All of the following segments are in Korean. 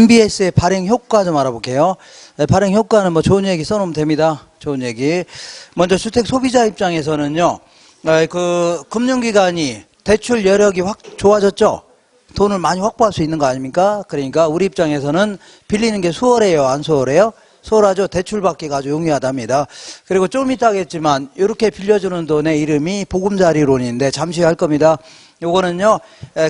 MBS의 발행 효과 좀 알아볼게요. 발행 효과는 뭐 좋은 얘기 써놓으면 됩니다. 좋은 얘기. 먼저 주택 소비자 입장에서는요, 그 금융기관이 대출 여력이 확 좋아졌죠? 돈을 많이 확보할 수 있는 거 아닙니까? 그러니까 우리 입장에서는 빌리는 게 수월해요? 안 수월해요? 수월하죠. 대출 받기가 아주 용이하답니다. 그리고 좀 이따 하겠지만 이렇게 빌려주는 돈의 이름이 보금자리론인데 잠시 후에 할 겁니다. 요거는요,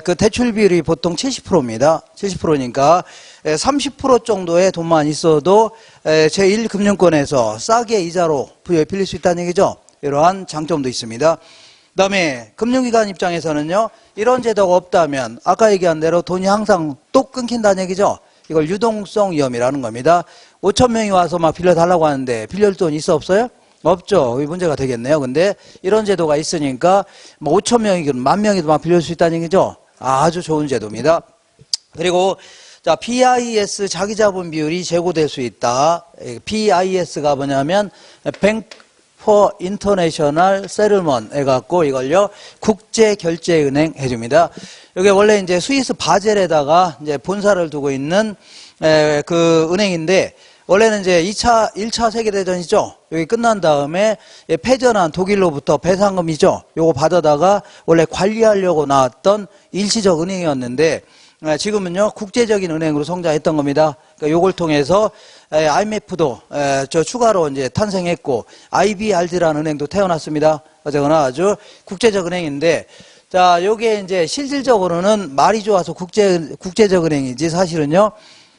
그 대출 비율이 보통 70%입니다. 70%니까 30% 정도의 돈만 있어도 제1금융권에서 싸게 이자로 빌릴 수 있다는 얘기죠. 이러한 장점도 있습니다. 그 다음에 금융기관 입장에서는요, 이런 제도가 없다면 아까 얘기한 대로 돈이 항상 또 끊긴다는 얘기죠. 이걸 유동성 위험이라는 겁니다. 5천 명이 와서 막 빌려달라고 하는데 빌릴 돈 있어 없어요? 없죠. 문제가 되겠네요. 근데 이런 제도가 있으니까 뭐 5천 명이든 10,000명이든 막 빌릴 수 있다는 얘기죠. 아주 좋은 제도입니다. 그리고 자, BIS 자기자본 비율이 제고될 수 있다. BIS가 뭐냐면 Bank for International Settlement 해갖고 이걸요 국제결제은행 해줍니다. 이게 원래 이제 스위스 바젤에다가 이제 본사를 두고 있는 그 은행인데 원래는 이제 1차 세계대전이죠. 여기 끝난 다음에 패전한 독일로부터 배상금이죠. 요거 받아다가 원래 관리하려고 나왔던 일시적 은행이었는데 지금은요 국제적인 은행으로 성장했던 겁니다. 그러니까 요걸 통해서 IMF도 저 추가로 이제 탄생했고 IBRD라는 은행도 태어났습니다. 어쨌거나 아주 국제적 은행인데 자 요게 이제 실질적으로는 말이 좋아서 국제적 은행이지 사실은요.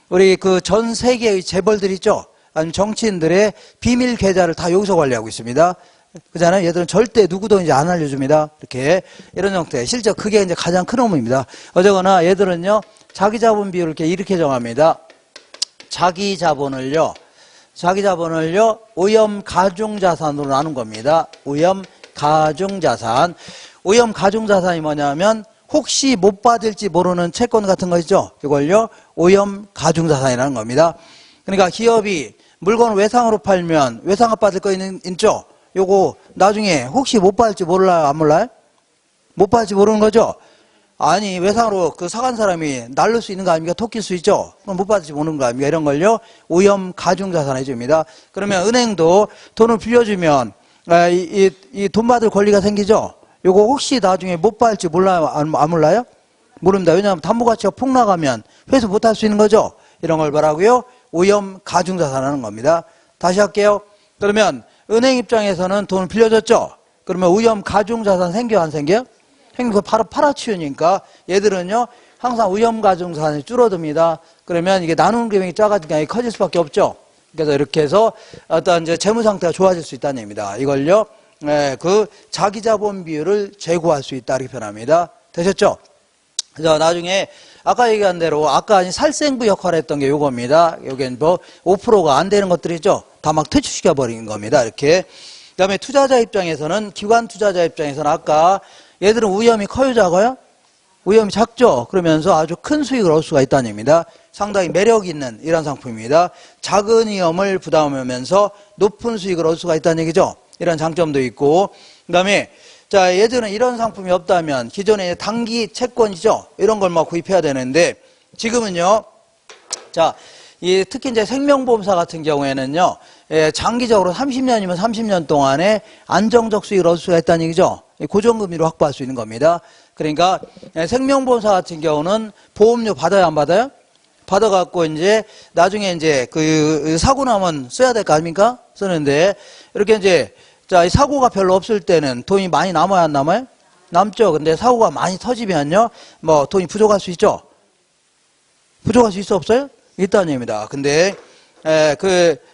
우리 그 전 세계의 재벌들 있죠? 아니면 정치인들의 비밀 계좌를 다 여기서 관리하고 있습니다. 그잖아요. 얘들은 절대 누구도 이제 안 알려줍니다. 이렇게 이런 형태. 실제 그게 이제 가장 큰 의무입니다. 어쨌거나 얘들은요 자기 자본 비율을 이렇게 정합니다. 자기 자본을요 오염 가중 자산으로 나눈 겁니다. 오염 가중 자산. 오염 가중 자산이 뭐냐면 혹시 못 받을지 모르는 채권 같은 거 있죠? 이걸요, 오염 가중자산이라는 겁니다. 그러니까 기업이 물건을 외상으로 팔면 외상값 받을 거 있죠? 요거 나중에 혹시 못 받을지 몰라요? 안 몰라요? 못 받을지 모르는 거죠? 아니, 외상으로 그 사간 사람이 날릴 수 있는 거 아닙니까? 토낄 수 있죠? 그럼 못 받을지 모르는 거 아닙니까? 이런 걸요, 오염 가중자산 해줍니다. 그러면 은행도 돈을 빌려주면 이 돈 받을 권리가 생기죠? 요거 혹시 나중에 못 받을지 몰라요? 안 몰라요? 모릅니다. 왜냐하면 담보가치가 폭 나가면 회수 못 할 수 있는 거죠. 이런 걸 말하고요. 오염 가중자산하는 겁니다. 다시 할게요. 그러면 은행 입장에서는 돈을 빌려줬죠. 그러면 오염 가중자산 생겨 안 생겨요? 생겨 바로 팔아치우니까 얘들은요 항상 오염 가중자산이 줄어듭니다. 그러면 이게 나누는 금액이 작아지니까 커질 수밖에 없죠. 그래서 이렇게 해서 어떤 이제 재무 상태가 좋아질 수 있다는 얘기입니다. 이걸요. 그 자기 자본 비율을 제고할 수 있다 이렇게 표현합니다. 되셨죠? 그래서 나중에 아까 얘기한 대로 아까 살생부 역할을 했던 게 요겁니다. 요게 뭐 5%가 안 되는 것들이죠. 다 막 퇴출시켜 버리는 겁니다. 이렇게. 그다음에 투자자 입장에서는 기관 투자자 입장에서는 아까 얘들은 위험이 커요, 작아요? 위험이 작죠. 그러면서 아주 큰 수익을 얻을 수가 있다는 얘기입니다. 상당히 매력 있는 이런 상품입니다. 작은 위험을 부담하면서 높은 수익을 얻을 수가 있다는 얘기죠. 이런 장점도 있고, 그 다음에, 자, 예전에 이런 상품이 없다면 기존에 단기 채권이죠. 이런 걸 막 구입해야 되는데, 지금은요, 자, 특히 이제 생명보험사 같은 경우에는요, 장기적으로 30년이면 30년 동안에 안정적 수익을 얻을 수가 있다는 얘기죠. 고정금리로 확보할 수 있는 겁니다. 그러니까 생명보험사 같은 경우는 보험료 받아요, 안 받아요? 받아갖고 이제 나중에 이제 그 사고 나면 써야 될 거 아닙니까? 쓰는데, 이렇게 이제 자, 사고가 별로 없을 때는 돈이 많이 남아야 안 남아요? 남죠. 근데 사고가 많이 터지면요, 뭐 돈이 부족할 수 있죠. 부족할 수 있어 없어요? 있다는 얘기입니다. 근데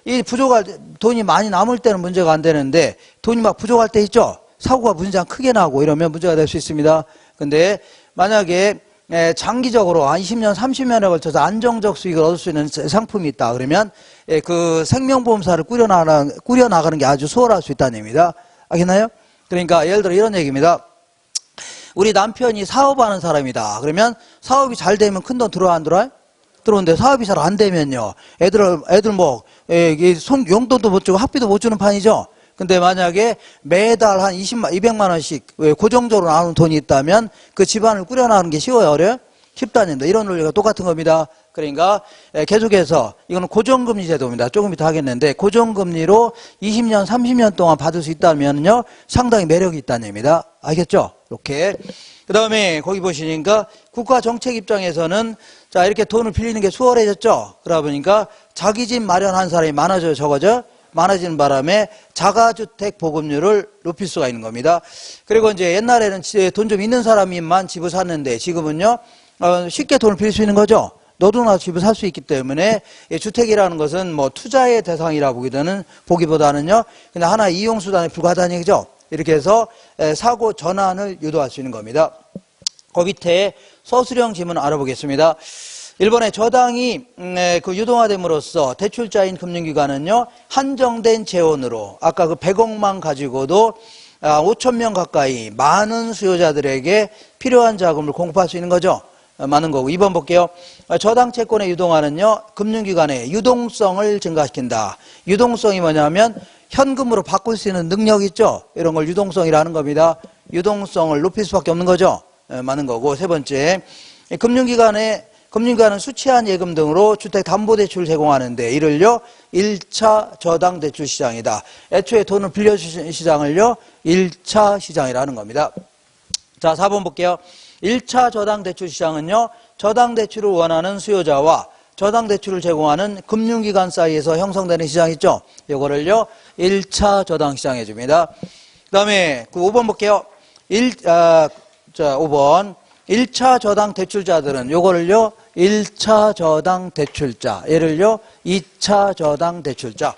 이 부족할 돈이 많이 남을 때는 문제가 안 되는데 돈이 막 부족할 때 있죠. 사고가 문제가 크게 나고 이러면 문제가 될 수 있습니다. 근데 만약에 장기적으로 한 20년, 30년에 걸쳐서 안정적 수익을 얻을 수 있는 상품이 있다. 그러면 그 생명보험사를 꾸려나가는 게 아주 수월할 수 있다는 얘기입니다. 알겠나요? 그러니까 예를 들어 이런 얘기입니다. 우리 남편이 사업하는 사람이다. 그러면 사업이 잘 되면 큰 돈 들어와 안 들어와요? 들어오는데 사업이 잘 안 되면요. 애들 뭐 용돈도 못 주고 학비도 못 주는 판이죠. 근데 만약에 매달 한 200만 원씩 고정적으로 나오는 돈이 있다면 그 집안을 꾸려나가는 게 쉬워요, 어려워요? 10단위입니다. 이런 논리가 똑같은 겁니다. 그러니까 계속해서 이거는 고정금리 제도입니다. 조금 이따 하겠는데 고정금리로 20년, 30년 동안 받을 수 있다면요 상당히 매력이 있다는 얘기입니다. 알겠죠? 이렇게. 그 다음에 거기 보시니까 국가 정책 입장에서는 자 이렇게 돈을 빌리는 게 수월해졌죠. 그러다 보니까 자기 집 마련한 사람이 많아져요. 적어져. 많아지는 바람에 자가주택 보급률을 높일 수가 있는 겁니다. 그리고 이제 옛날에는 돈 좀 있는 사람이만 집을 샀는데 지금은요 쉽게 돈을 빌릴 수 있는 거죠. 너도나 집을 살 수 있기 때문에 주택이라는 것은 뭐 투자의 대상이라 보기보다는요 그냥 하나의 이용수단에 불과하다는 얘기죠. 이렇게 해서 사고 전환을 유도할 수 있는 겁니다. 그 밑에 서술형 지문 알아보겠습니다. 일본의 저당이 그 유동화됨으로써 대출자인 금융기관은요 한정된 재원으로 아까 그 100억만 가지고도 5,000명 가까이 많은 수요자들에게 필요한 자금을 공급할 수 있는 거죠. 많은 거고. 2번 볼게요. 저당 채권의 유동화는요 금융기관의 유동성을 증가시킨다. 유동성이 뭐냐면 현금으로 바꿀 수 있는 능력 있죠. 이런 걸 유동성이라는 겁니다. 유동성을 높일 수밖에 없는 거죠. 많은 거고. 세 번째, 금융기관은 수취한 예금 등으로 주택담보대출을 제공하는데 이를요 1차 저당대출 시장이다. 애초에 돈을 빌려주신 시장을요 1차 시장이라는 겁니다. 자 4번 볼게요. 1차 저당대출 시장은요 저당대출을 원하는 수요자와 저당대출을 제공하는 금융기관 사이에서 형성되는 시장 있죠. 이거를요 1차 저당시장 해줍니다. 그 다음에 그 5번 볼게요. 5번 1차 저당 대출자들은 요거를요 1차 저당 대출자, 얘를요 2차 저당 대출자.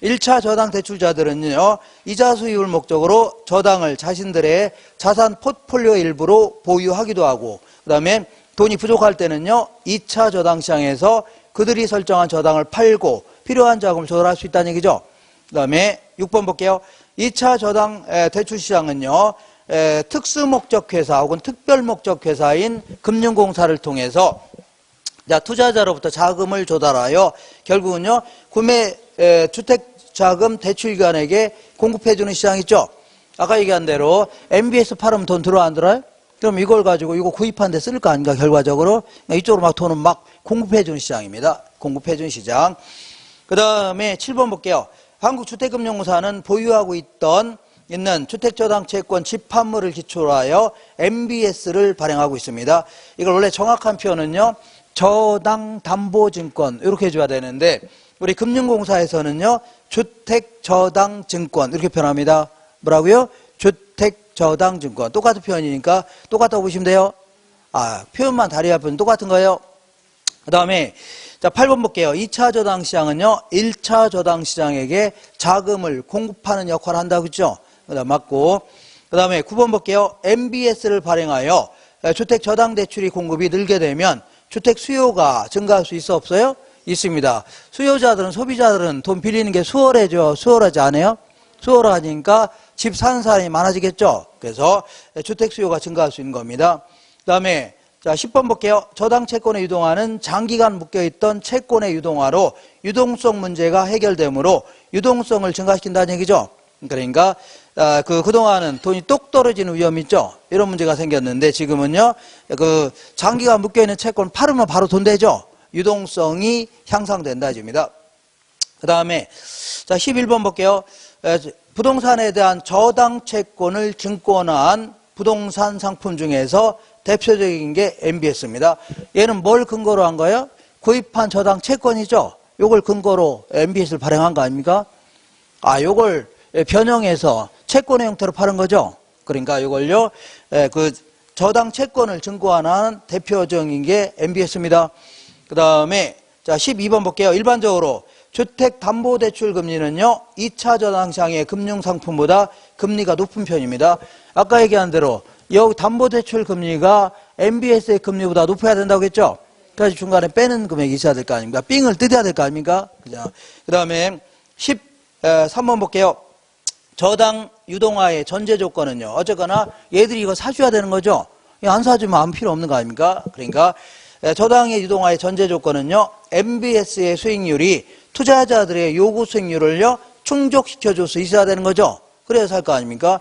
1차 저당 대출자들은요 이자 수입을 목적으로 저당을 자신들의 자산 포트폴리오 일부로 보유하기도 하고 그 다음에 돈이 부족할 때는요 2차 저당 시장에서 그들이 설정한 저당을 팔고 필요한 자금을 조달할 수 있다는 얘기죠. 그 다음에 6번 볼게요. 2차 저당 대출 시장은요 특수목적회사 혹은 특별목적회사인 금융공사를 통해서 투자자로부터 자금을 조달하여 결국은요 구매 주택자금 대출기관에게 공급해주는 시장 있죠. 아까 얘기한 대로 MBS 팔으면 돈 들어 안 들어요? 그럼 이걸 가지고 이거 구입하는 데 쓸 거 아닌가 결과적으로 이쪽으로 막 돈을 막 공급해주는 시장입니다. 공급해주는 시장. 그 다음에 7번 볼게요. 한국주택금융공사는 보유하고 있는 주택저당채권 집합물을 기초로 하여 MBS를 발행하고 있습니다. 이걸 원래 정확한 표현은요 저당담보증권 이렇게 해줘야 되는데 우리 금융공사에서는요 주택저당증권 이렇게 표현합니다. 뭐라고요? 주택저당증권. 똑같은 표현이니까 똑같다고 보시면 돼요. 표현만 다리 앞은 똑같은 거예요. 그 다음에 자 8번 볼게요. 2차 저당시장은요 1차 저당시장에게 자금을 공급하는 역할을 한다고 했죠. 그다음 맞고. 그 다음에 9번 볼게요. MBS를 발행하여 주택 저당 대출이 공급이 늘게 되면 주택 수요가 증가할 수 있어 없어요? 있습니다. 수요자들은 소비자들은 돈 빌리는 게 수월해져. 수월하지 않아요? 수월하니까 집 사는 사람이 많아지겠죠. 그래서 주택 수요가 증가할 수 있는 겁니다. 그 다음에 자 10번 볼게요. 저당 채권의 유동화는 장기간 묶여있던 채권의 유동화로 유동성 문제가 해결되므로 유동성을 증가시킨다는 얘기죠. 그러니까 그동안은 돈이 똑 떨어지는 위험이 있죠. 이런 문제가 생겼는데 지금은요 그 장기간 묶여있는 채권 팔으면 바로 돈 되죠. 유동성이 향상된다 입니다. 그 다음에 자 11번 볼게요. 부동산에 대한 저당 채권을 증권화한 부동산 상품 중에서 대표적인 게 MBS입니다. 얘는 뭘 근거로 한 거예요? 구입한 저당 채권이죠. 요걸 근거로 MBS를 발행한 거 아닙니까? 요걸 변형해서 채권의 형태로 파는 거죠. 그러니까 이걸요 그 저당 채권을 증권하는 대표적인 게 MBS입니다. 그 다음에 자 12번 볼게요. 일반적으로 주택담보대출 금리는요 2차 저당시장의 금융상품보다 금리가 높은 편입니다. 아까 얘기한 대로 여기 담보대출 금리가 MBS의 금리보다 높아야 된다고 했죠. 그래서 중간에 빼는 금액이 있어야 될 거 아닙니까? 삥을 뜯어야 될 거 아닙니까? 그 다음에 13번 볼게요. 저당 유동화의 전제 조건은요. 어쨌거나 얘들이 이거 사줘야 되는 거죠. 안 사주면 아무 필요 없는 거 아닙니까? 그러니까 저당의 유동화의 전제 조건은요. MBS의 수익률이 투자자들의 요구 수익률을요. 충족시켜줄 수 있어야 되는 거죠. 그래야 살 거 아닙니까?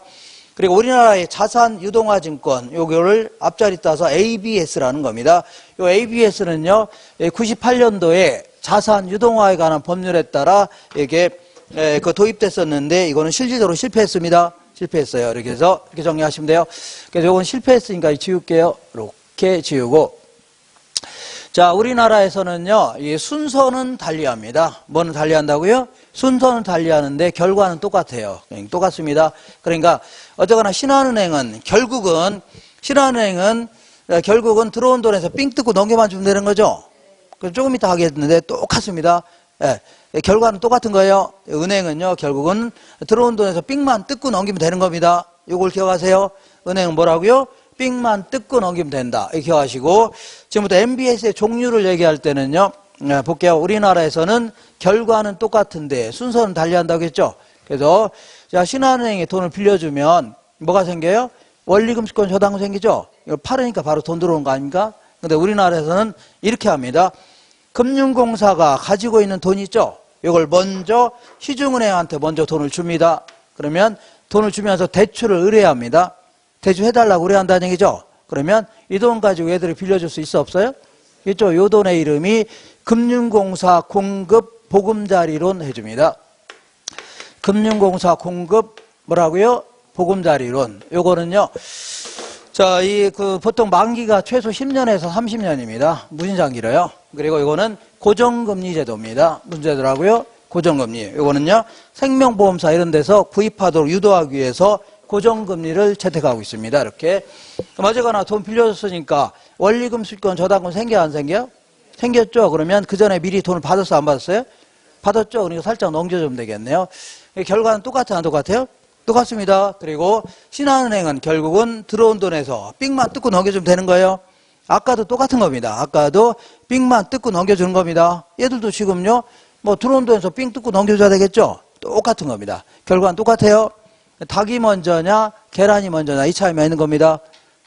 그리고 우리나라의 자산 유동화 증권, 요거를 앞자리 따서 ABS라는 겁니다. 요 ABS는요, 98년도에 자산 유동화에 관한 법률에 따라 이게 도입됐었는데, 이거는 실질적으로 실패했습니다. 실패했어요. 이렇게 해서 이렇게 정리하시면 돼요. 그래서 요건 실패했으니까 지울게요. 이렇게 지우고. 자, 우리나라에서는요, 이 순서는 달리합니다. 뭐는 달리한다고요? 순서는 달리하는데 결과는 똑같아요. 똑같습니다. 그러니까 어쨌거나 신한은행은 결국은 들어온 돈에서 삥 뜯고 넘겨만 주면 되는 거죠. 그래서 조금 이따 하겠는데 똑같습니다. 예, 결과는 똑같은 거예요. 은행은요, 결국은 들어온 돈에서 삥만 뜯고 넘기면 되는 겁니다. 이걸 기억하세요. 은행은 뭐라고요? 삥만 뜯고 넘기면 된다. 이렇게 기억하시고, 지금부터 MBS의 종류를 얘기할 때는요, 볼게요. 우리나라에서는 결과는 똑같은데 순서는 달리한다고 했죠. 그래서 자, 신한은행에 돈을 빌려주면 뭐가 생겨요? 원리금수권 저당금 생기죠. 이걸 팔으니까 바로 돈 들어오는 거 아닙니까? 근데 우리나라에서는 이렇게 합니다. 금융공사가 가지고 있는 돈 있죠. 이걸 먼저 시중은행한테 먼저 돈을 줍니다. 그러면 돈을 주면서 대출을 의뢰합니다. 대출해달라고 의뢰한다는 얘기죠. 그러면 이 돈 가지고 얘들이 빌려줄 수 있어 없어요? 있죠. 요 돈의 이름이 금융공사 공급 보금자리론 해줍니다. 금융공사 공급 뭐라고요? 보금자리론. 요거는요. 자, 보통 만기가 최소 10년에서 30년입니다. 무신장 길어요. 그리고 이거는 고정금리 제도입니다. 무슨 제도라고요? 고정금리. 요거는요. 생명보험사 이런 데서 구입하도록 유도하기 위해서 고정금리를 채택하고 있습니다. 이렇게. 어쨌거나 돈 빌려줬으니까 원리금, 수익권, 저당금 생겨 안 생겨? 생겼죠. 그러면 그 전에 미리 돈을 받았어 안 받았어요? 받았죠. 그러니까 살짝 넘겨주면 되겠네요. 결과는 똑같아요 안 똑같아요? 똑같습니다. 그리고 신한은행은 결국은 들어온 돈에서 삥만 뜯고 넘겨주면 되는 거예요. 아까도 똑같은 겁니다. 아까도 삥만 뜯고 넘겨주는 겁니다. 얘들도 지금요, 뭐 들어온 돈에서 삥 뜯고 넘겨줘야 되겠죠? 똑같은 겁니다. 결과는 똑같아요. 닭이 먼저냐, 계란이 먼저냐, 이 차이만 있는 겁니다.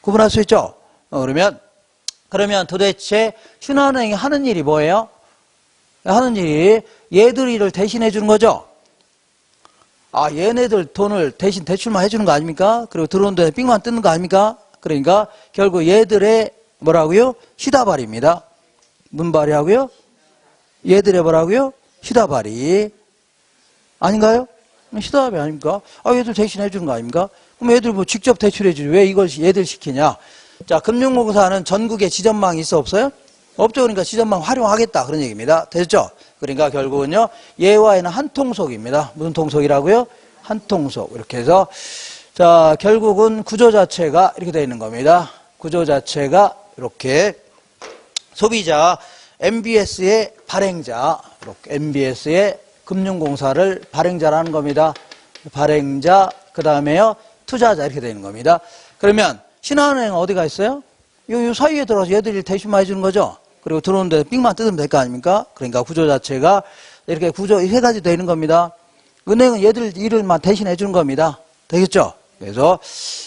구분할 수 있죠? 그러면 도대체 신한은행이 하는 일이 뭐예요? 하는 일이 얘들 일을 대신해 주는 거죠? 아, 얘네들 돈을 대신 대출만 해주는 거 아닙니까? 그리고 들어온 돈에 삥만 뜯는 거 아닙니까? 그러니까 결국 얘들의 뭐라고요? 시다발입니다. 문발이하고요? 얘들의 뭐라고요? 시다발이. 아닌가요? 시다발이 아닙니까? 아, 얘들 대신 해주는 거 아닙니까? 그럼 얘들 뭐 직접 대출해 주지 왜 이걸 얘들 시키냐? 자, 금융공사는 전국에 지점망이 있어 없어요? 없죠. 그러니까 지점망 활용하겠다 그런 얘기입니다. 됐죠? 그러니까 결국은요, 얘와는 한 통속입니다. 무슨 통속이라고요? 한 통속. 이렇게 해서 자, 결국은 구조 자체가 이렇게 되어 있는 겁니다. 구조 자체가 이렇게 소비자 MBS의 발행자, 이렇게 MBS의 금융공사를 발행자라는 겁니다. 발행자, 그 다음에요 투자자 이렇게 되어 있는 겁니다. 그러면 신한은행은 어디가 있어요? 요 사이에 들어가서 얘들이 대신만 해주는 거죠. 그리고 들어오는 데 삥만 뜯으면 될 거 아닙니까? 그러니까 구조 자체가 이렇게 구조 세 가지 되어 있는 겁니다. 은행은 얘들 일을만 대신 해주는 겁니다. 되겠죠? 그래서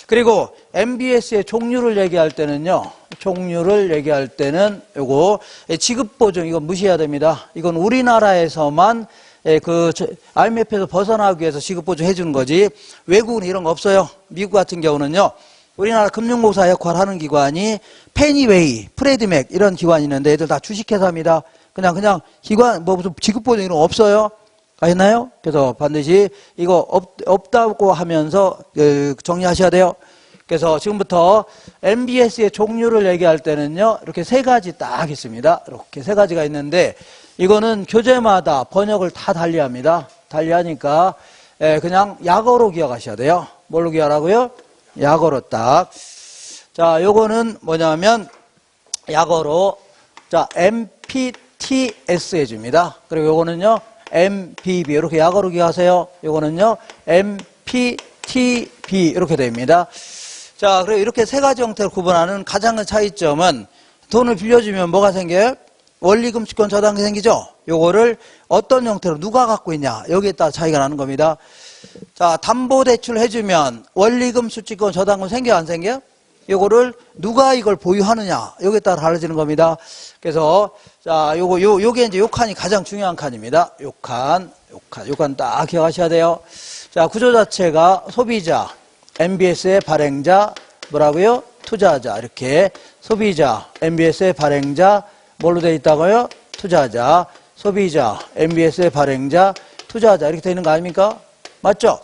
그리고 MBS의 종류를 얘기할 때는요. 종류를 얘기할 때는 요거 지급보증 이건 무시해야 됩니다. 이건 우리나라에서만 IMF에서 벗어나기 위해서 지급보증 해주는 거지 외국은 이런 거 없어요. 미국 같은 경우는요. 우리나라 금융공사 역할을 하는 기관이 페니웨이, 프레드맥 이런 기관이 있는데 애들 다 주식회사입니다. 그냥 기관 뭐 무슨 지급보증 이런 거 없어요. 아셨나요? 그래서 반드시 이거 없다고 하면서 정리하셔야 돼요. 그래서 지금부터 MBS의 종류를 얘기할 때는요. 이렇게 세 가지 딱 있습니다. 이렇게 세 가지가 있는데 이거는 교재마다 번역을 다 달리합니다. 달리하니까 그냥 약어로 기억하셔야 돼요. 뭘로 기억하라고요? 약어로 딱. 자, 요거는 뭐냐면 약어로 자 MPTS 해줍니다. 그리고 요거는요 MPB 이렇게 약어로 기억하세요. 요거는요 MPTB 이렇게 됩니다. 자, 그리고 이렇게 세 가지 형태로 구분하는 가장 큰 차이점은 돈을 빌려주면 뭐가 생겨요? 원리금, 주권, 저당금이 생기죠. 요거를 어떤 형태로 누가 갖고 있냐 여기에 따라 차이가 나는 겁니다. 자, 담보대출 해주면 원리금, 수취권, 저당금 생겨 안 생겨? 요거를 누가 이걸 보유하느냐 여기에 따라 달라지는 겁니다. 그래서 자, 요게 이제 요 칸이 가장 중요한 칸입니다. 요 칸 딱 기억하셔야 돼요. 자, 구조 자체가 소비자, MBS의 발행자 뭐라고요? 투자자. 이렇게 소비자, MBS의 발행자 뭘로 되어 있다고요? 투자자, 소비자, MBS의 발행자, 투자자 이렇게 되어 있는 거 아닙니까? 맞죠?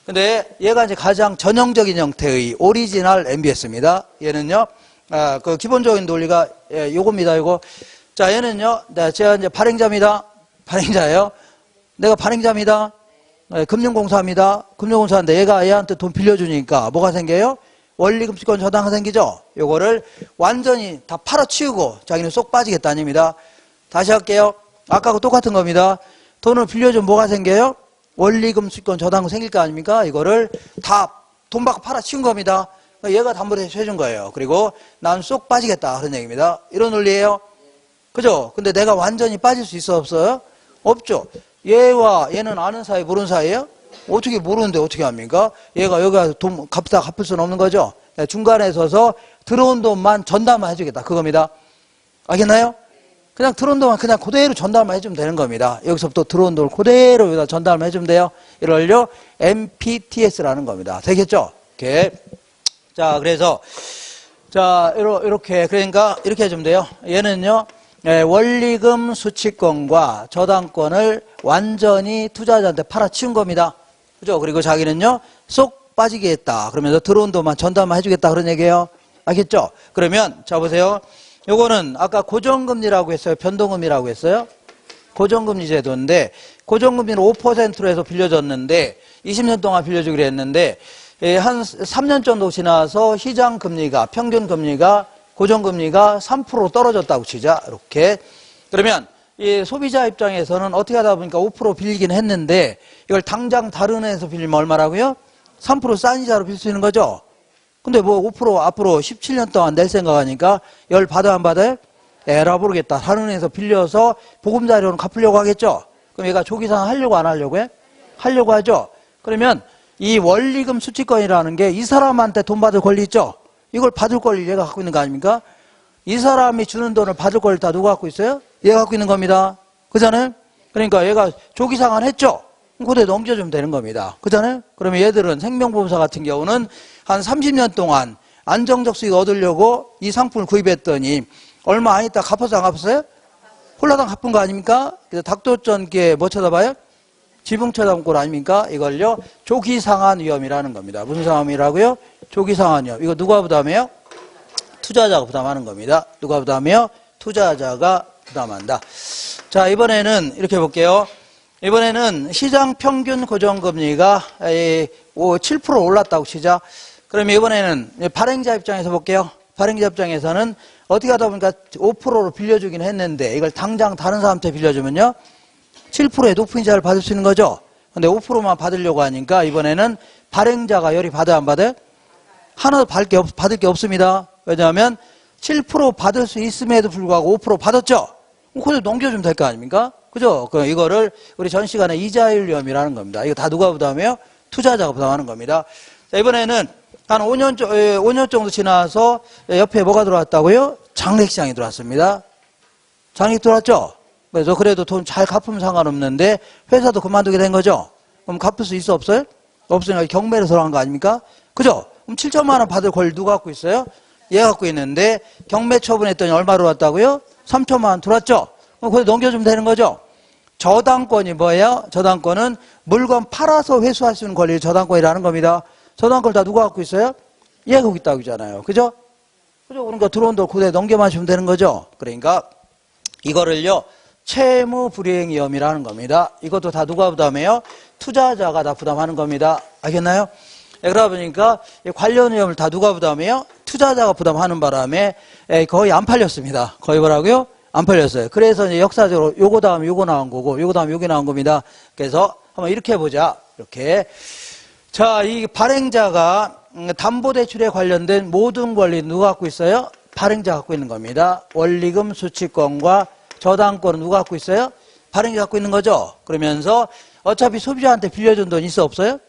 근데 얘가 이제 가장 전형적인 형태의 오리지널 MBS입니다. 얘는요, 그 기본적인 논리가 요겁니다. 요거. 자, 얘는요, 제가 이제 발행자입니다. 발행자예요. 내가 발행자입니다. 금융공사입니다. 금융공사인데 얘가 얘한테 돈 빌려주니까 뭐가 생겨요? 원리금치권 저당가 생기죠? 요거를 완전히 다 팔아치우고 자기는 쏙 빠지겠다 아닙니다. 다시 할게요. 아까하고 똑같은 겁니다. 돈을 빌려주면 뭐가 생겨요? 원리금치권 저당가 생길 거 아닙니까? 이거를 다 돈 받고 팔아치운 겁니다. 얘가 담보를 해준 거예요. 그리고 난 쏙 빠지겠다 그런 얘기입니다. 이런 논리예요. 그죠? 근데 내가 완전히 빠질 수 있어 없어요? 없죠. 얘와 얘는 아는 사이 모르는 사이예요? 어떻게 모르는데 어떻게 합니까? 얘가 여기가 돈 갚을 수는 없는 거죠. 중간에 서서 들어온 돈만 전담만 해주겠다 그겁니다. 알겠나요? 그냥 들어온 돈만 그냥 그대로 전담만 해주면 되는 겁니다. 여기서부터 들어온 돈을 그대로 여기다 전담을 해주면 돼요. 이걸요 MPTS라는 겁니다. 되겠죠? 이렇게. 자, 그래서 자 이렇게 그러니까 이렇게 해주면 돼요. 얘는요 원리금 수취권과 저당권을 완전히 투자자한테 팔아치운 겁니다. 그죠? 그리고 자기는요 쏙 빠지게 했다. 그러면서 들어온 돈만 전담만 해주겠다 그런 얘기예요. 알겠죠? 그러면 자 보세요. 요거는 아까 고정금리라고 했어요. 변동금리라고 했어요. 고정금리 제도인데 고정금리는 5%로 해서 빌려줬는데 20년 동안 빌려주기로 했는데 한 3년 정도 지나서 시장금리가 평균금리가 고정금리가 3% 떨어졌다고 치자. 이렇게. 그러면 이 소비자 입장에서는 어떻게 하다 보니까 5% 빌리긴 했는데 이걸 당장 다른 애에서 빌리면 얼마라고요? 3% 싼 이자로 빌 수 있는 거죠. 근데 뭐 5% 앞으로 17년 동안 낼 생각하니까 열 받아 안 받아요? 에라 모르겠다. 다른 애에서 빌려서 보금자리로는 갚으려고 하겠죠. 그럼 얘가 조기상 하려고 안 하려고 해? 하려고 하죠. 그러면 이 원리금 수취권이라는 게 이 사람한테 돈 받을 권리 있죠. 이걸 받을 권리 얘가 갖고 있는 거 아닙니까? 이 사람이 주는 돈을 받을 권리 다 누가 갖고 있어요? 얘가 갖고 있는 겁니다. 그잖아요? 그러니까 얘가 조기상환 했죠? 그대로 넘겨주면 되는 겁니다. 그잖아요? 그러면 얘들은 생명보험사 같은 경우는 한 30년 동안 안정적 수익 얻으려고 이 상품을 구입했더니 얼마 안 있다 갚았어 안 갚았어요? 홀라당 갚은 거 아닙니까? 그래서 닭도전기에 뭐 쳐다봐요? 지붕 쳐다볼 아닙니까? 이걸요 조기상환 위험이라는 겁니다. 무슨 상황이라고요? 조기상환 위험. 이거 누가 부담해요? 투자자가 부담하는 겁니다. 누가 부담해요? 투자자가 부담한다. 자, 이번에는 이렇게 볼게요. 이번에는 시장 평균 고정금리가 7% 올랐다고 치자. 그러면 이번에는 발행자 입장에서 볼게요. 발행자 입장에서는 어떻게 하다 보니까 5%로 빌려주긴 했는데 이걸 당장 다른 사람한테 빌려주면요 7%의 높은 이자를 받을 수 있는 거죠. 근데 5%만 받으려고 하니까 이번에는 발행자가 열이 받아야 안 받아요? 하나도 받을 게 없습니다. 왜냐하면 7% 받을 수 있음에도 불구하고 5% 받았죠? 그걸 넘겨주면 될 거 아닙니까? 그죠? 이거를 우리 전 시간에 이자율 위험이라는 겁니다. 이거 다 누가 부담해요? 투자자가 부담하는 겁니다. 자, 이번에는 한 5년 정도 지나서 옆에 뭐가 들어왔다고요? 장래시장이 들어왔습니다. 장래시장 들어왔죠? 그래서 그래도 돈 잘 갚으면 상관없는데 회사도 그만두게 된 거죠? 그럼 갚을 수 있어 없어요? 없으니까 경매로 들어간 거 아닙니까? 그죠? 그럼 7천만 원 받을 권리 누가 갖고 있어요? 얘가 갖고 있는데 경매 처분했더니 얼마로 왔다고요? 3천만 원 들어왔죠? 그럼 그걸 넘겨주면 되는 거죠? 저당권이 뭐예요? 저당권은 물건 팔아서 회수할 수 있는 권리를 저당권이라는 겁니다. 저당권을 다 누가 갖고 있어요? 얘가 갖고 있다고 하잖아요. 그죠? 그죠? 그러니까 들어온 돈 그대로 넘겨마시면 되는 거죠? 그러니까 이거를요 채무 불이행 위험이라는 겁니다. 이것도 다 누가 부담해요? 투자자가 다 부담하는 겁니다. 알겠나요? 그러다 보니까 관련 위험을 다 누가 부담해요? 투자자가 부담하는 바람에 거의 안 팔렸습니다. 거의 뭐라고요? 안 팔렸어요. 그래서 이제 역사적으로 요거 다음 요거 나온 거고 요거 다음 요게 나온 겁니다. 그래서 한번 이렇게 해보자. 이렇게. 자, 이 발행자가 담보대출에 관련된 모든 권리 누가 갖고 있어요? 발행자가 갖고 있는 겁니다. 원리금 수취권과 저당권은 누가 갖고 있어요? 발행자 갖고 있는 거죠. 그러면서 어차피 소비자한테 빌려준 돈 있어 없어요?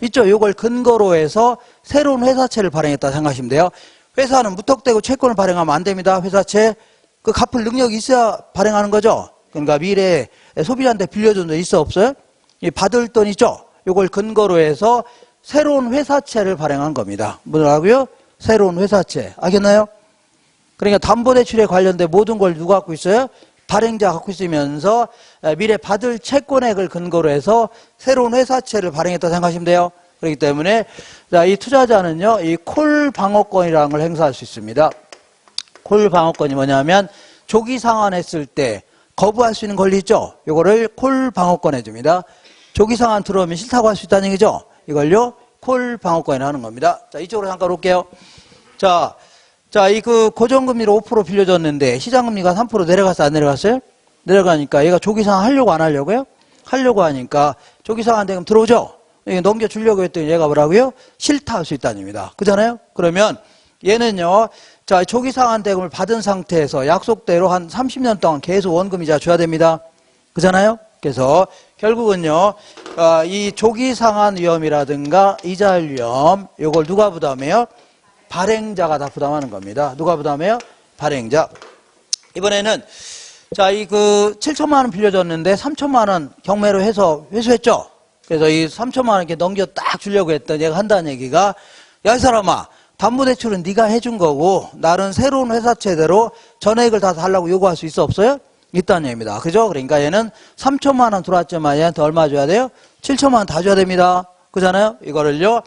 있죠. 이걸 근거로 해서 새로운 회사채를 발행했다 생각하시면 돼요. 회사는 무턱대고 채권을 발행하면 안 됩니다. 회사채 그 갚을 능력이 있어야 발행하는 거죠. 그러니까 미래에 소비자한테 빌려준 돈 있어 없어요? 이 받을 돈 있죠. 이걸 근거로 해서 새로운 회사채를 발행한 겁니다. 뭐라고요? 새로운 회사채. 알겠나요? 그러니까 담보대출에 관련된 모든 걸 누가 갖고 있어요? 발행자가 갖고 있으면서 미래 받을 채권액을 근거로 해서 새로운 회사채를 발행했다고 생각하시면 돼요. 그렇기 때문에 자, 이 투자자는요, 이 콜 방어권이라는 걸 행사할 수 있습니다. 콜 방어권이 뭐냐면 조기 상환했을 때 거부할 수 있는 권리 있죠? 이거를 콜 방어권 해줍니다. 조기 상환 들어오면 싫다고 할 수 있다는 얘기죠? 이걸요, 콜 방어권이라고 하는 겁니다. 자, 이쪽으로 잠깐 올게요. 자, 이 그 고정금리로 5% 빌려줬는데 시장금리가 3% 내려갔어요? 안 내려갔어요? 내려가니까 얘가 조기 상환 하려고 안 하려고요? 하려고 하니까 조기 상환 대금 들어오죠? 넘겨주려고 했더니 얘가 뭐라고요? 싫다 할 수 있다는 얘기입니다. 그잖아요? 그러면 얘는요, 자, 조기 상환 대금을 받은 상태에서 약속대로 한 30년 동안 계속 원금이자 줘야 됩니다. 그잖아요? 그래서 결국은요, 이 조기 상환 위험이라든가 이자율 위험, 요걸 누가 부담해요? 발행자가 다 부담하는 겁니다. 누가 부담해요? 발행자. 이번에는 자, 이 그 7천만 원 빌려줬는데 3천만 원 경매로 해서 회수했죠. 그래서 이 3천만 원 이렇게 넘겨 딱 주려고 했더니 얘가 한다는 얘기가, 야, 이 사람아, 담보대출은 네가 해준 거고 나는 새로운 회사채대로 전액을 다 달라고 요구할 수 있어 없어요? 있다는 얘기입니다. 그죠? 그러니까 얘는 3천만 원 들어왔지만 얘한테 얼마 줘야 돼요? 7천만 원 다 줘야 됩니다. 그잖아요? 이거를요,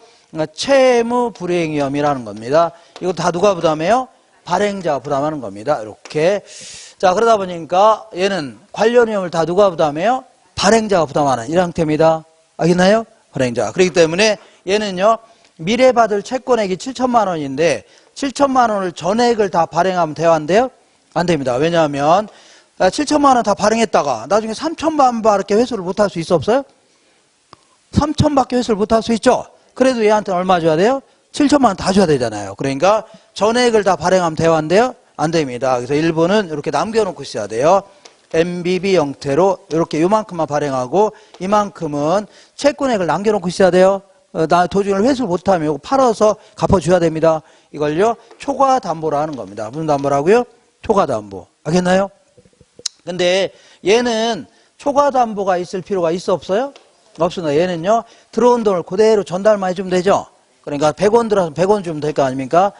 채무 불이행 위험이라는 겁니다. 이거 다 누가 부담해요? 발행자가 부담하는 겁니다. 이렇게. 자, 그러다 보니까 얘는 관련 위험을 다 누가 부담해요? 발행자가 부담하는 이 형태입니다. 알겠나요? 발행자. 그렇기 때문에 얘는요, 미래 받을 채권액이 7천만 원인데 7천만 원을 전액을 다 발행하면 돼요? 안 돼요? 안 됩니다. 왜냐하면 7천만 원 다 발행했다가 나중에 3천만 밖에 회수를 못할 수 있어 없어요? 3천밖에 회수를 못할 수 있죠? 그래도 얘한테 얼마 줘야 돼요? 7천만 원 다 줘야 되잖아요. 그러니까 전액을 다 발행하면 돼요? 안 돼요? 안 됩니다. 그래서 일부는 이렇게 남겨놓고 있어야 돼요. MBB 형태로 이렇게 요만큼만 발행하고 이만큼은 채권액을 남겨놓고 있어야 돼요. 나 도중에 회수를 못하면 이거 팔아서 갚아줘야 됩니다. 이걸요, 초과담보로 하는 겁니다. 무슨 담보라고요? 초과담보. 알겠나요? 근데 얘는 초과담보가 있을 필요가 있어 없어요? 없습니다. 얘는요, 들어온 돈을 그대로 전달만 해주면 되죠. 그러니까 100원 들어와서 100원 주면 될 거 아닙니까?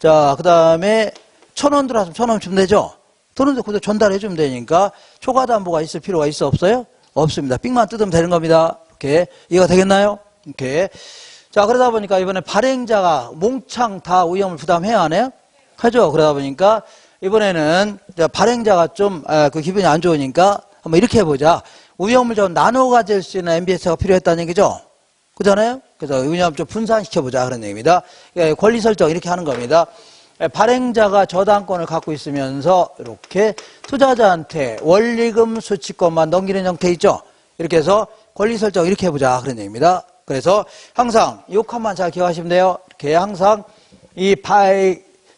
자, 그 다음에 1,000원 들어와서 1,000원 주면 되죠. 돈을 그대로 전달해주면 되니까 초과담보가 있을 필요가 있어 없어요? 없습니다. 삑만 뜯으면 되는 겁니다. 이렇게. 이해가 되겠나요? 이렇게. 자, 그러다 보니까 이번에 발행자가 몽창 다 위험을 부담해야 하네요? 하죠. 그러다 보니까 이번에는 발행자가 좀 그 기분이 안 좋으니까 한번 이렇게 해보자. 위험을 좀 나눠 가질 수 있는 MBS가 필요했다는 얘기죠. 그잖아요? 그래서 위험 좀 분산시켜보자 그런 얘기입니다. 권리 설정 이렇게 하는 겁니다. 발행자가 저당권을 갖고 있으면서 이렇게 투자자한테 원리금 수취권만 넘기는 형태 있죠. 이렇게 해서 권리 설정 이렇게 해보자 그런 얘기입니다. 그래서 항상 이 칸만 잘 기억하시면 돼요. 이렇게 항상 이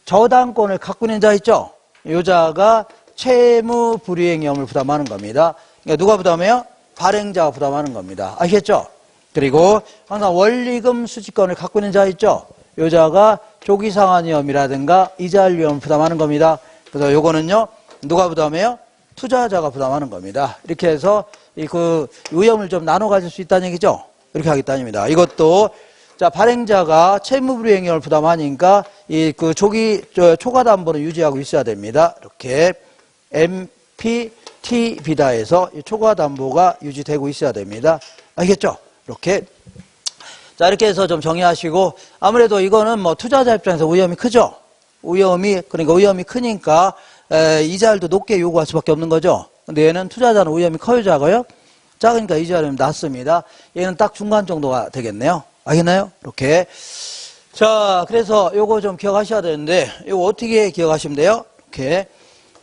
저당권을 갖고 있는 자 있죠. 이 자가 채무 불이행 위험을 부담하는 겁니다. 그러니까 누가 부담해요? 발행자가 부담하는 겁니다. 아시겠죠? 그리고 항상 원리금 수취권을 갖고 있는 자 있죠. 이 자가 조기 상환 위험이라든가 이자율 위험을 부담하는 겁니다. 그래서 요거는요, 누가 부담해요? 투자자가 부담하는 겁니다. 이렇게 해서 그 위험을 좀 나눠 가질 수 있다는 얘기죠. 이렇게 하겠다는 얘기입니다. 이것도 자, 발행자가 채무 불이행 위험을 부담하니까 이 그 초과담보는 유지하고 있어야 됩니다. 이렇게 MPTB다에서 이 초과담보가 유지되고 있어야 됩니다. 알겠죠? 이렇게. 자, 이렇게 해서 좀 정리하시고, 아무래도 이거는 뭐 투자자 입장에서 위험이 크죠? 그러니까 위험이 크니까, 이자율도 높게 요구할 수밖에 없는 거죠? 근데 얘는 투자자는 위험이 커요, 작아요? 작으니까 이자율은 낮습니다. 얘는 딱 중간 정도가 되겠네요. 알겠나요? 이렇게. 자, 그래서 요거 좀 기억하셔야 되는데, 요거 어떻게 기억하시면 돼요? 이렇게.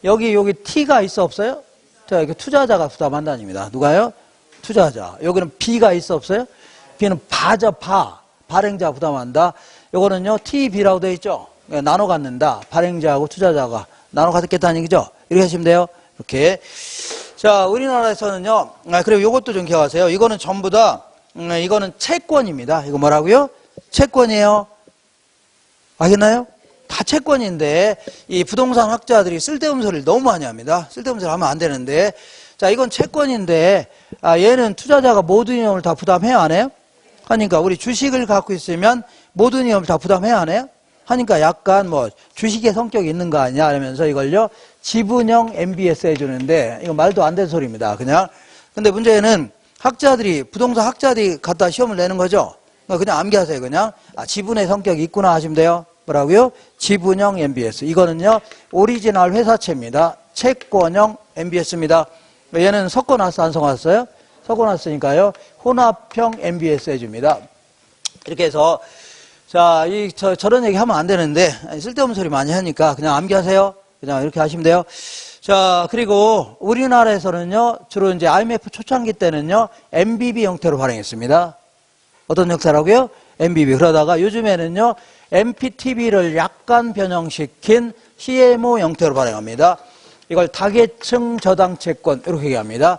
여기 T가 있어 없어요? 자, 이렇게 투자자가 부담한다는 얘기입니다. 누가요? 투자자. 여기는 B가 있어 없어요? B는 발행자 부담한다. 요거는요, TB라고 되어 있죠? 나눠 갖는다. 발행자하고 투자자가 나눠 갖겠다는 얘기죠? 이렇게 하시면 돼요. 이렇게. 자, 우리나라에서는요, 그리고 요것도 좀 기억하세요. 이거는 전부 다, 이거는 채권입니다. 이거 뭐라고요? 채권이에요. 알겠나요? 다 채권인데, 이 부동산 학자들이 쓸데없는 소리를 너무 많이 합니다. 쓸데없는 소리 하면 안 되는데, 자, 이건 채권인데, 얘는 투자자가 모든 위험을 다 부담해야 안 해요? 하니까 우리 주식을 갖고 있으면 모든 위험을 다 부담해야 하네요. 하니까 약간 뭐 주식의 성격이 있는 거 아니냐 이러면서 이걸요 지분형 MBS 해주는데 이거 말도 안 되는 소리입니다. 그냥. 근데 문제는 학자들이 부동산 학자들이 갖다 시험을 내는 거죠. 그냥 암기하세요. 그냥 지분의 성격이 있구나 하시면 돼요. 뭐라고요? 지분형 MBS. 이거는요 오리지널 회사채입니다. 채권형 MBS입니다. 얘는 섞어놨어 안 섞어놨어요? 섞어놨으니까요 혼합형 MBS 해줍니다. 이렇게 해서 자, 저런 얘기 하면 안 되는데, 쓸데없는 소리 많이 하니까 그냥 암기하세요. 그냥 이렇게 하시면 돼요. 자, 그리고 우리나라에서는요, 주로 이제 IMF 초창기 때는요, MBB 형태로 발행했습니다. 어떤 형태라고요? MBB. 그러다가 요즘에는요, MPTB를 약간 변형시킨 CMO 형태로 발행합니다. 이걸 다계층 저당채권, 이렇게 얘기합니다.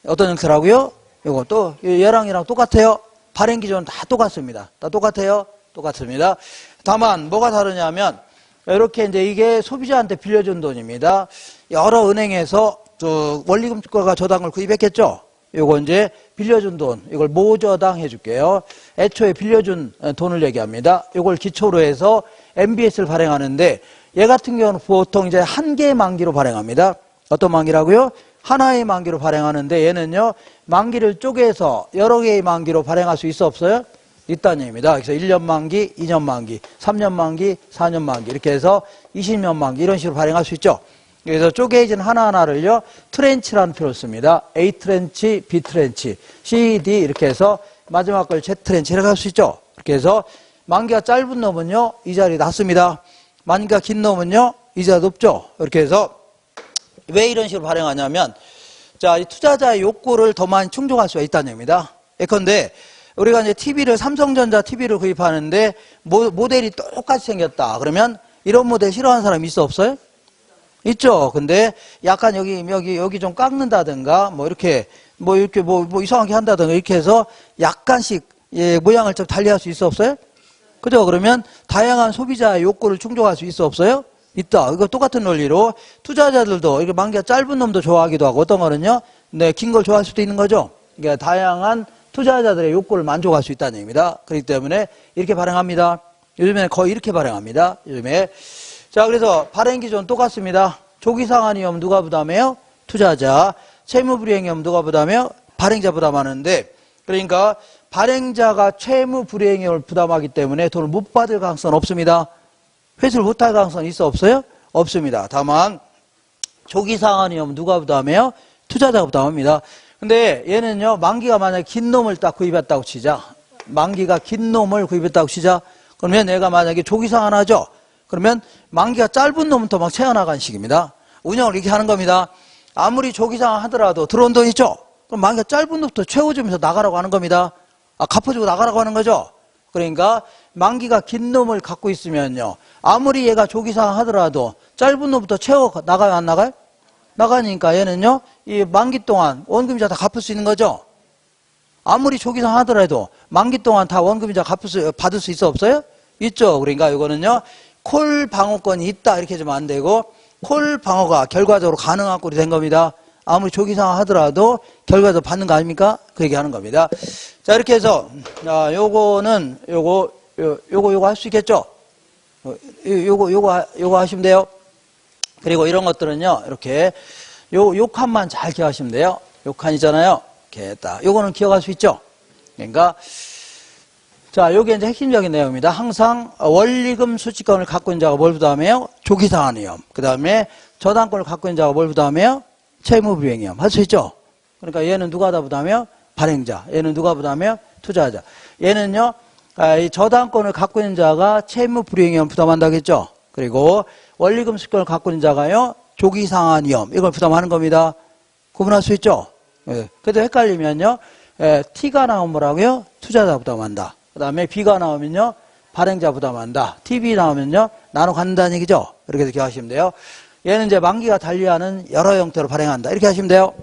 어떤 형태라고요? 이것도 얘랑이랑 똑같아요. 발행 기준은 다 똑같습니다. 다 똑같아요. 똑같습니다. 다만 뭐가 다르냐면 이렇게 이제 이게 소비자한테 빌려준 돈입니다. 여러 은행에서 원리금과 저당을 구입했겠죠. 요거 이제 빌려준 돈, 이걸 모저당 해줄게요. 애초에 빌려준 돈을 얘기합니다. 이걸 기초로 해서 MBS를 발행하는데 얘 같은 경우는 보통 이제 한 개의 만기로 발행합니다. 어떤 만기라고요? 하나의 만기로 발행하는데 얘는요 만기를 쪼개서 여러 개의 만기로 발행할 수 있어 없어요? 있다는 얘기입니다. 그래서 1년 만기, 2년 만기, 3년 만기, 4년 만기 이렇게 해서 20년 만기 이런 식으로 발행할 수 있죠. 그래서 쪼개진 하나하나를요 트렌치라는 표를 씁니다. A 트렌치, B 트렌치, C, D 이렇게 해서 마지막 걸 Z 트렌치 이렇게 할 수 있죠. 이렇게 해서 만기가 짧은 놈은요 이자율이 낮습니다. 만기가 긴 놈은요 이자가 높죠. 이렇게 해서 왜 이런 식으로 발행하냐면 자, 이 투자자의 욕구를 더 많이 충족할 수가 있다는 얘기입니다. 예컨대 우리가 이제 TV를 삼성전자 TV를 구입하는데 모델이 똑같이 생겼다. 그러면 이런 모델 싫어하는 사람 있어 없어요? 있죠. 근데 약간 여기 좀 깎는다든가 뭐 이렇게 뭐 이상하게 한다든가 이렇게 해서 약간씩 모양을 좀 달리할 수 있어 없어요? 그죠? 그러면 다양한 소비자의 욕구를 충족할 수 있어 없어요? 있다. 이거 똑같은 논리로 투자자들도 이렇게 만기가 짧은 놈도 좋아하기도 하고 어떤 거는요, 네, 긴 걸 좋아할 수도 있는 거죠. 그러니까 다양한 투자자들의 욕구를 만족할 수 있다는 얘기입니다. 그렇기 때문에 이렇게 발행합니다. 요즘에 거의 이렇게 발행합니다. 요즘에. 자, 그래서 발행 기준 똑같습니다. 조기 상환 위험 누가 부담해요? 투자자. 채무 불이행 위험 누가 부담해요? 발행자 부담하는데, 그러니까 발행자가 채무 불이행 위험을 부담하기 때문에 돈을 못 받을 가능성은 없습니다. 회수를 못할 가능성은 있어 없어요? 없습니다. 다만 조기 상환 위험 누가 부담해요? 투자자가 부담합니다. 근데 얘는요 만기가 만약에 긴 놈을 딱 구입했다고 치자. 만기가 긴 놈을 구입했다고 치자. 그러면 얘가 만약에 조기 상환하죠. 그러면 만기가 짧은 놈은 더 막 채워나가는 식입니다. 운영을 이렇게 하는 겁니다. 아무리 조기 상환 하더라도 들어온 돈 있죠. 그럼 만기가 짧은 놈부터 채워주면서 나가라고 하는 겁니다. 갚아주고 나가라고 하는 거죠. 그러니까 만기가 긴 놈을 갖고 있으면요 아무리 얘가 조기 상환 하더라도 짧은 놈부터 채워 나가요 안 나가요? 나가니까 얘는요 이 만기 동안 원금이자 다 갚을 수 있는 거죠. 아무리 조기 상환 하더라도 만기 동안 다 원금이자 받을 수 있어 없어요? 있죠. 그러니까 이거는요 콜 방어권이 있다 이렇게 해주면 안 되고 콜 방어가 결과적으로 가능한 꼴이 된 겁니다. 아무리 조기 상환 하더라도 결과적으로 받는 거 아닙니까? 그 얘기 하는 겁니다. 자, 이렇게 해서 요거는 요거 할 수 있겠죠? 요거 하시면 돼요. 그리고 이런 것들은요 이렇게 요 칸만 잘 기억하시면 돼요. 요 칸이잖아요. 이렇게 딱 요거는 기억할 수 있죠? 그러니까 자, 요게 이제 핵심적인 내용입니다. 항상 원리금 수취권을 갖고 있는 자가 뭘 부담해요? 조기 상환 위험. 그다음에 저당권을 갖고 있는 자가 뭘 부담해요? 채무 불이행 위험. 할 수 있죠? 그러니까 얘는 누가 다 부담해요? 발행자. 얘는 누가 부담해요? 투자자. 얘는요, 이 저당권을 갖고 있는 자가 채무 불이행 위험 부담한다겠죠? 그리고 원리금 수취권을 갖고 있는 자가요, 조기 상환 위험. 이걸 부담하는 겁니다. 구분할 수 있죠? 예. 그래도 헷갈리면요, T가 나오면 뭐라고요? 투자자 부담한다. 그 다음에 B가 나오면요, 발행자 부담한다. TB 나오면요, 나눠 갖는다는 얘기죠? 이렇게 해서 기억하시면 돼요. 얘는 이제 만기가 달리하는 여러 형태로 발행한다. 이렇게 하시면 돼요.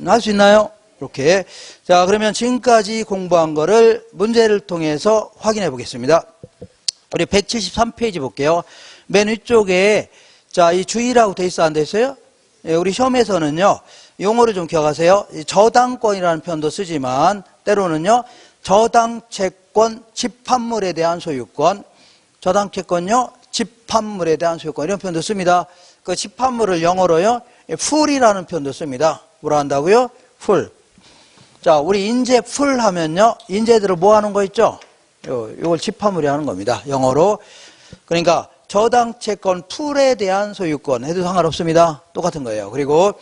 할 수 있나요? 이렇게. 자, 그러면 지금까지 공부한 거를 문제를 통해서 확인해 보겠습니다. 우리 173페이지 볼게요. 맨 위쪽에, 자, 이 주의라고 돼 있어, 안 돼 있어요? 예, 우리 시험에서는요, 용어를 좀 기억하세요. 저당권이라는 표현도 쓰지만, 때로는요, 저당채권 집합물에 대한 소유권, 저당채권요, 집합물에 대한 소유권, 이런 표현도 씁니다. 그 집합물을 영어로요, 풀이라는 표현도 씁니다. 뭐라 한다고요? 풀. 자, 우리 인재 풀 하면요, 인재들을 뭐 하는 거 있죠? 요걸 집합물이 하는 겁니다. 영어로. 그러니까 저당채권 풀에 대한 소유권 해도 상관없습니다. 똑같은 거예요. 그리고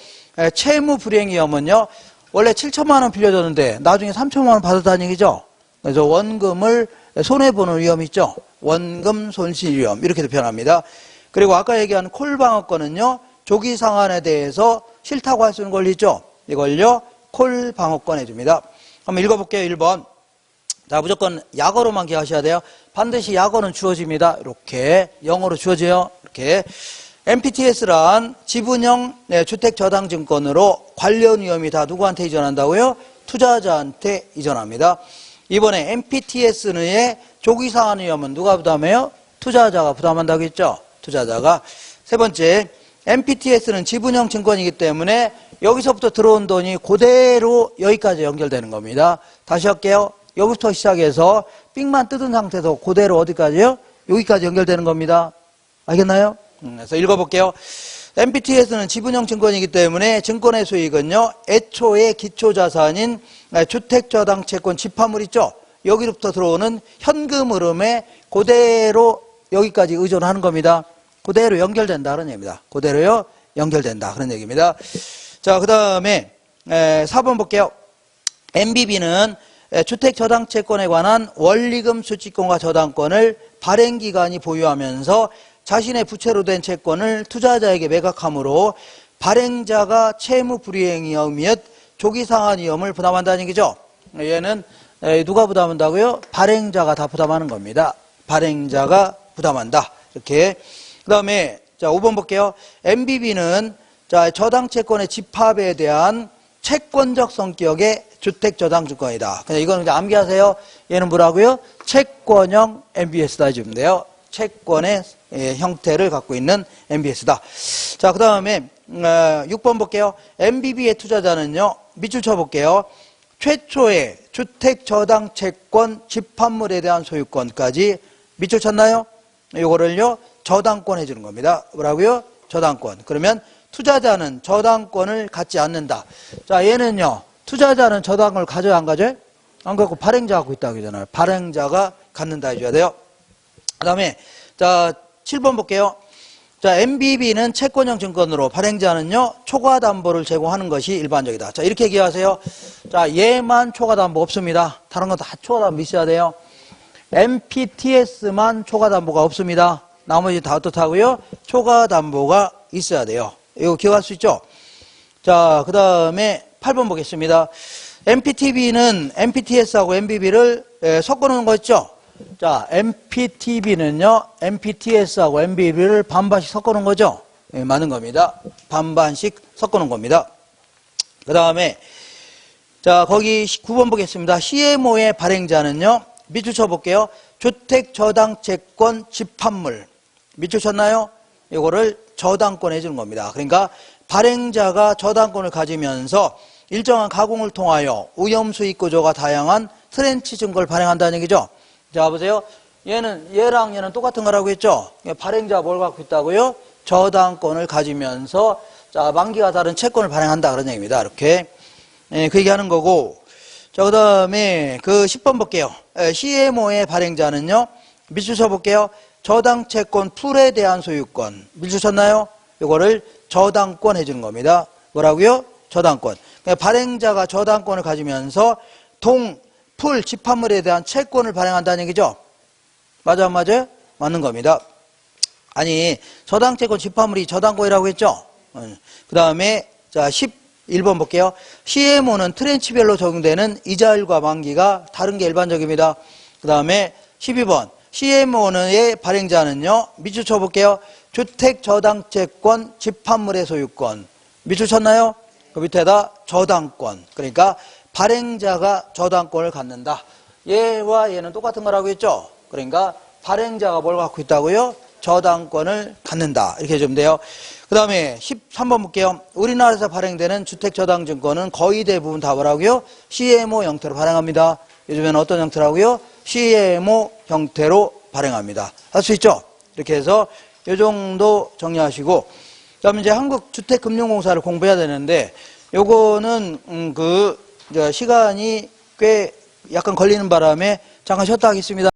채무 불이행 위험은요, 원래 7천만 원 빌려줬는데 나중에 3천만 원 받았다는 얘기죠. 그래서 원금을 손해보는 위험이 있죠. 원금 손실 위험, 이렇게도 표현합니다. 그리고 아까 얘기한 콜방어권은요, 조기 상환에 대해서 싫다고 할 수 있는 권리 있죠. 이걸요, 콜방어권 해줍니다. 한번 읽어볼게요. 1번. 자, 무조건 약어로만 기억하셔야 돼요. 반드시 약어는 주어집니다. 이렇게 영어로 주어져요. 이렇게. MPTS란 지분형 주택저당증권으로 관련 위험이 다 누구한테 이전한다고요? 투자자한테 이전합니다. 이번에 MPTS의 조기상환 위험은 누가 부담해요? 투자자가 부담한다고 했죠? 투자자가. 세 번째, MPTS는 지분형 증권이기 때문에 여기서부터 들어온 돈이 그대로 여기까지 연결되는 겁니다. 다시 할게요. 여기부터 시작해서 삑만 뜯은 상태에서 그대로 어디까지요? 여기까지 연결되는 겁니다. 알겠나요? 그래서 읽어볼게요. MPTS는 지분형 증권이기 때문에 증권의 수익은요, 애초에 기초자산인 주택저당채권 집합물 있죠? 여기로부터 들어오는 현금 흐름에 그대로 여기까지 의존하는 겁니다. 그대로 연결된다 그런 얘기입니다. 그대로요, 연결된다 그런 얘기입니다. 자, 그 다음에 4번 볼게요. MBB는 주택저당채권에 관한 원리금 수취권과 저당권을 발행기관이 보유하면서 자신의 부채로 된 채권을 투자자에게 매각하므로 발행자가 채무 불이행 위험 및 조기상환 위험을 부담한다는 얘기죠. 얘는 누가 부담한다고요? 발행자가 다 부담하는 겁니다. 발행자가 부담한다. 이렇게. 그 다음에 자 5번 볼게요. MBB는 자 저당채권의 집합에 대한 채권적 성격의 주택저당증권이다. 그냥 이거는 이제 암기하세요. 얘는 뭐라고요? 채권형 MBS다 해주면 돼요. 채권의 형태를 갖고 있는 MBS다. 자, 그 다음에 6번 볼게요. MBB의 투자자는요, 밑줄 쳐볼게요. 최초의 주택저당채권 집합물에 대한 소유권까지 밑줄 쳤나요? 이거를요, 저당권 해주는 겁니다. 뭐라고요? 저당권. 그러면 투자자는 저당권을 갖지 않는다. 자, 얘는요, 투자자는 저당권을 가져야 안 가져요? 안 갖고 발행자 갖고 있다고 하잖아요. 발행자가 갖는다 해줘야 돼요. 그 다음에 자 7번 볼게요. 자 MBB는 채권형 증권으로 발행자는요 초과담보를 제공하는 것이 일반적이다. 자 이렇게 기억하세요. 자 얘만 초과담보 없습니다. 다른 건 다 초과담보 있어야 돼요. MPTS만 초과담보가 없습니다. 나머지 다 어떻다고요? 초과담보가 있어야 돼요. 이거 기억할 수 있죠? 자 그 다음에 8번 보겠습니다. MPTB는 MPTS하고 MBB를 섞어놓은 거 있죠? 자, MPTB는요, MPTS하고 MBB를 반반씩 섞어놓은 거죠? 네, 맞는 겁니다. 반반씩 섞어놓은 겁니다. 그 다음에, 자, 거기 9번 보겠습니다. CMO의 발행자는요, 밑줄 쳐볼게요. 주택저당채권 집합물. 밑줄 쳤나요? 이거를 저당권 해주는 겁니다. 그러니까, 발행자가 저당권을 가지면서 일정한 가공을 통하여 오염수익 구조가 다양한 트렌치 증권을 발행한다는 얘기죠. 자, 보세요. 얘랑 얘는 똑같은 거라고 했죠? 발행자가 뭘 갖고 있다고요? 저당권을 가지면서, 자, 만기가 다른 채권을 발행한다. 그런 얘기입니다. 이렇게. 그 얘기 하는 거고. 자, 그 다음에 그 10번 볼게요. CMO의 발행자는요, 밑줄 쳐볼게요. 저당채권 풀에 대한 소유권. 밑줄 쳤나요? 이거를 저당권 해주는 겁니다. 뭐라고요? 저당권. 발행자가 저당권을 가지면서 풀 집합물에 대한 채권을 발행한다는 얘기죠. 맞아, 안 맞아요? 맞는 겁니다. 아니, 저당채권 집합물이 저당권이라고 했죠. 그 다음에 자 11번 볼게요. CMO는 트렌치별로 적용되는 이자율과 만기가 다른 게 일반적입니다. 그 다음에 12번 CMO의 발행자는요. 밑줄 쳐볼게요. 주택저당채권 집합물의 소유권. 밑줄 쳤나요? 그 밑에다 저당권. 그러니까 발행자가 저당권을 갖는다. 얘와 얘는 똑같은 거라고 했죠? 그러니까 발행자가 뭘 갖고 있다고요? 저당권을 갖는다. 이렇게 해주면 돼요. 그 다음에 13번 볼게요. 우리나라에서 발행되는 주택저당증권은 거의 대부분 다 뭐라고요? CMO 형태로 발행합니다. 요즘에는 어떤 형태라고요? CMO 형태로 발행합니다. 할 수 있죠? 이렇게 해서 이 정도 정리하시고, 그다음에 이제 한국주택금융공사를 공부해야 되는데, 요거는 시간이 꽤 약간 걸리는 바람에 잠깐 쉬었다 하겠습니다.